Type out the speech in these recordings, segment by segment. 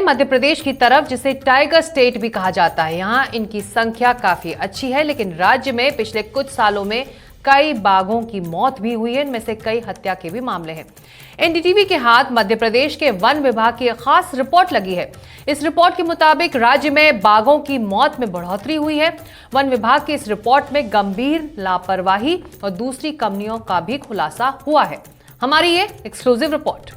मध्य प्रदेश की तरफ, जिसे टाइगर स्टेट भी कहा जाता है। यहाँ इनकी संख्या काफी अच्छी है, लेकिन राज्य में पिछले कुछ सालों में कई बाघों की मौत भी हुई है। इनमें से कई हत्या के भी मामले हैं। एनडीटीवी के हाथ मध्य प्रदेश के वन विभाग की एक खास रिपोर्ट लगी है। इस रिपोर्ट के मुताबिक राज्य में बाघों की मौत में बढ़ोतरी हुई है। वन विभाग की इस रिपोर्ट में गंभीर लापरवाही और दूसरी कमियों का भी खुलासा हुआ है। हमारी ये एक्सक्लूसिव रिपोर्ट।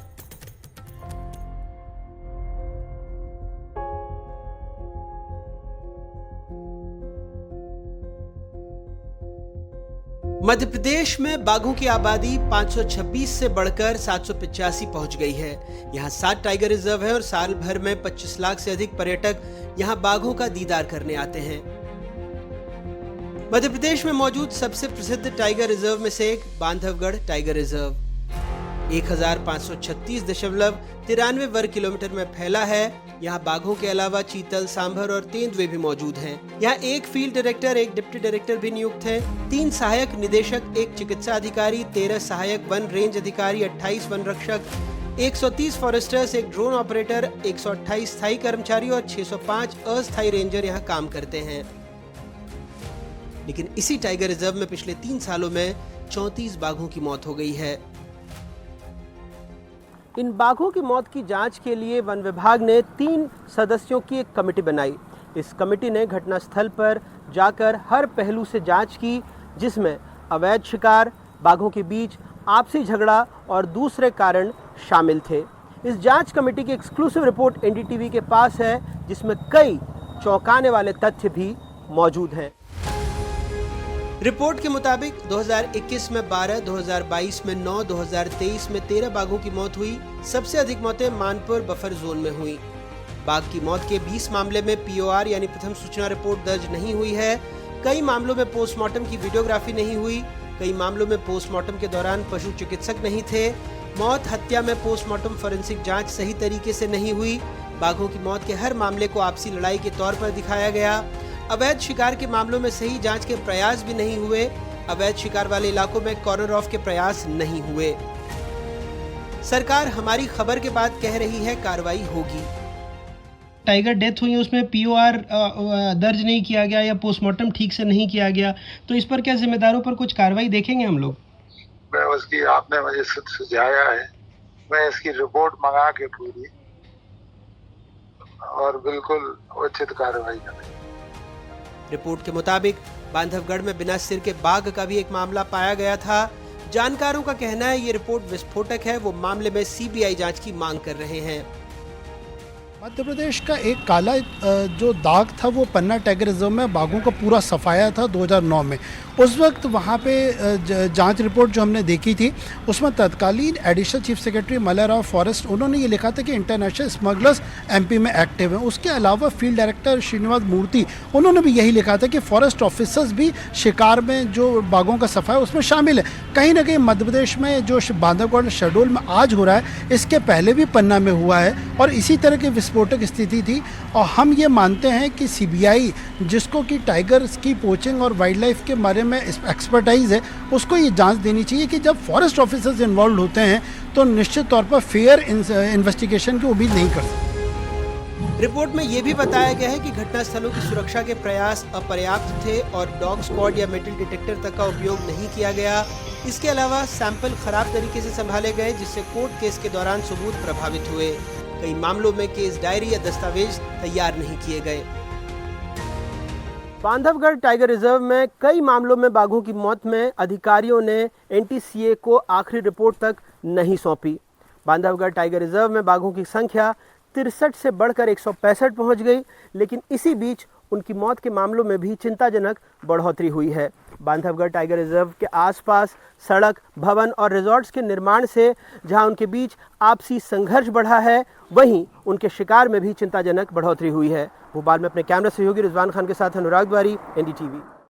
मध्य प्रदेश में बाघों की आबादी 526 से बढ़कर 785 पहुंच गई है। यहां 7 टाइगर रिजर्व है और साल भर में 25 लाख से अधिक पर्यटक यहां बाघों का दीदार करने आते हैं। मध्य प्रदेश में मौजूद सबसे प्रसिद्ध टाइगर रिजर्व में से एक बांधवगढ़ टाइगर रिजर्व 1536.93 वर्ग किलोमीटर में फैला है। यहाँ बाघों के अलावा चीतल, सांभर और तेंदुए भी मौजूद हैं। यहाँ एक फील्ड डायरेक्टर, एक डिप्टी डायरेक्टर भी नियुक्त हैं, 3 सहायक निदेशक, 1 चिकित्सा अधिकारी, 13 सहायक वन रेंज अधिकारी, 28 वन रक्षक, 130 फॉरेस्टर्स, 1 ड्रोन ऑपरेटर, 128 स्थायी कर्मचारी और 605 अस्थायी रेंजर यहाँ काम करते हैं। लेकिन इसी टाइगर रिजर्व में पिछले 3 सालों में 34 बाघों की मौत हो गई है। इन बाघों की मौत की जांच के लिए वन विभाग ने 3 सदस्यों की एक कमेटी बनाई। इस कमेटी ने घटनास्थल पर जाकर हर पहलू से जांच की, जिसमें अवैध शिकार, बाघों के बीच आपसी झगड़ा और दूसरे कारण शामिल थे। इस जांच कमेटी की एक्सक्लूसिव रिपोर्ट एनडीटीवी के पास है, जिसमें कई चौंकाने वाले तथ्य भी मौजूद हैं। रिपोर्ट के मुताबिक 2021 में 12, 2022 में 9, 2023 में 13 बाघों की मौत हुई। सबसे अधिक मौतें मानपुर बफर जोन में हुई। बाघ की मौत के 20 मामले में पीओआर यानी प्रथम सूचना रिपोर्ट दर्ज नहीं हुई है। कई मामलों में पोस्टमार्टम की वीडियोग्राफी नहीं हुई। कई मामलों में पोस्टमार्टम के दौरान पशु चिकित्सक नहीं थे। मौत हत्या में पोस्टमार्टम फोरेंसिक जाँच सही तरीके से नहीं हुई। बाघों की मौत के हर मामले को आपसी लड़ाई के तौर पर दिखाया गया। अवैध शिकार के मामलों में सही जांच के प्रयास भी नहीं हुए। अवैध शिकार वाले इलाकों में कॉर्नर ऑफ के प्रयास नहीं हुए। सरकार हमारी खबर के बाद कह रही है कार्रवाई होगी। टाइगर डेथ हुई है, उसमें पीओआर दर्ज नहीं किया गया या पोस्टमार्टम ठीक से नहीं किया गया, तो इस पर क्या जिम्मेदारों पर कुछ कार्रवाई देखेंगे हम लोग? मैं उसकी, आपने मुझे सुझाया है, मैं इसकी रिपोर्ट मंगा के पूरी और बिल्कुल उचित कार्रवाई करेंगे। रिपोर्ट के मुताबिक बांधवगढ़ में बिना सिर के बाघ का भी एक मामला पाया गया था। जानकारों का कहना है ये रिपोर्ट विस्फोटक है। वो मामले में सीबीआई जांच की मांग कर रहे हैं। मध्य प्रदेश का एक काला जो दाग था वो पन्ना टाइगर रिजर्व में बाघों का पूरा सफाया था 2009 में। उस वक्त वहाँ पे जांच रिपोर्ट जो हमने देखी थी उसमें तत्कालीन एडिशनल चीफ सेक्रेटरी मल्लाराव फॉरेस्ट, उन्होंने ये लिखा था कि इंटरनेशनल स्मगलर्स एमपी में एक्टिव हैं। उसके अलावा फील्ड डायरेक्टर श्रीनिवास मूर्ति, उन्होंने भी यही लिखा था कि फॉरेस्ट ऑफिसर्स भी शिकार में जो बाघों का सफाया उसमें शामिल है। कहीं ना कहीं मध्य प्रदेश में जो बांधवगढ़ शेड्यूल में आज हो रहा है, इसके पहले भी पन्ना में हुआ है और इसी तरह की विस्फोटक स्थिति थी। और हम ये मानते हैं कि सीबीआई, जिसको कि टाइगर्स की पोचिंग और वाइल्ड लाइफ के बारे में एक्सपर्टाइज है, उसको ये जांच देनी चाहिए कि जब फॉरेस्ट ऑफिसर्स इन्वॉल्व होते हैं तो निश्चित तौर पर फेयर इन्वेस्टिगेशन की उम्मीद नहीं कर सकते। रिपोर्ट में यह भी बताया गया है कि घटनास्थलों की सुरक्षा के प्रयास अपर्याप्त थे और डॉग स्क्वाड या मेटल डिटेक्टर तक का उपयोग नहीं किया गया। इसके अलावा सैंपल खराब तरीके से संभाले गए, जिससे कोर्ट केस के दौरान सबूत प्रभावित हुए। कई मामलों में केस डायरी या दस्तावेज तैयार नहीं किए गए। बांधवगढ़ टाइगर रिजर्व में कई मामलों में बाघों की मौत में अधिकारियों ने एनटीसीए को आखिरी रिपोर्ट तक नहीं सौंपी। बांधवगढ़ टाइगर रिजर्व में बाघों की संख्या 63 से बढ़कर 165 पहुंच गई, लेकिन इसी बीच उनकी मौत के मामलों में भी चिंताजनक बढ़ोतरी हुई है। बांधवगढ़ टाइगर रिजर्व के आसपास सड़क, भवन और रिजॉर्ट्स के निर्माण से जहां उनके बीच आपसी संघर्ष बढ़ा है, वहीं उनके शिकार में भी चिंताजनक बढ़ोतरी हुई है। भोपाल में अपने कैमरा सहयोगी रिजवान खान के साथ अनुराग द्वारी, एनडीटीवी।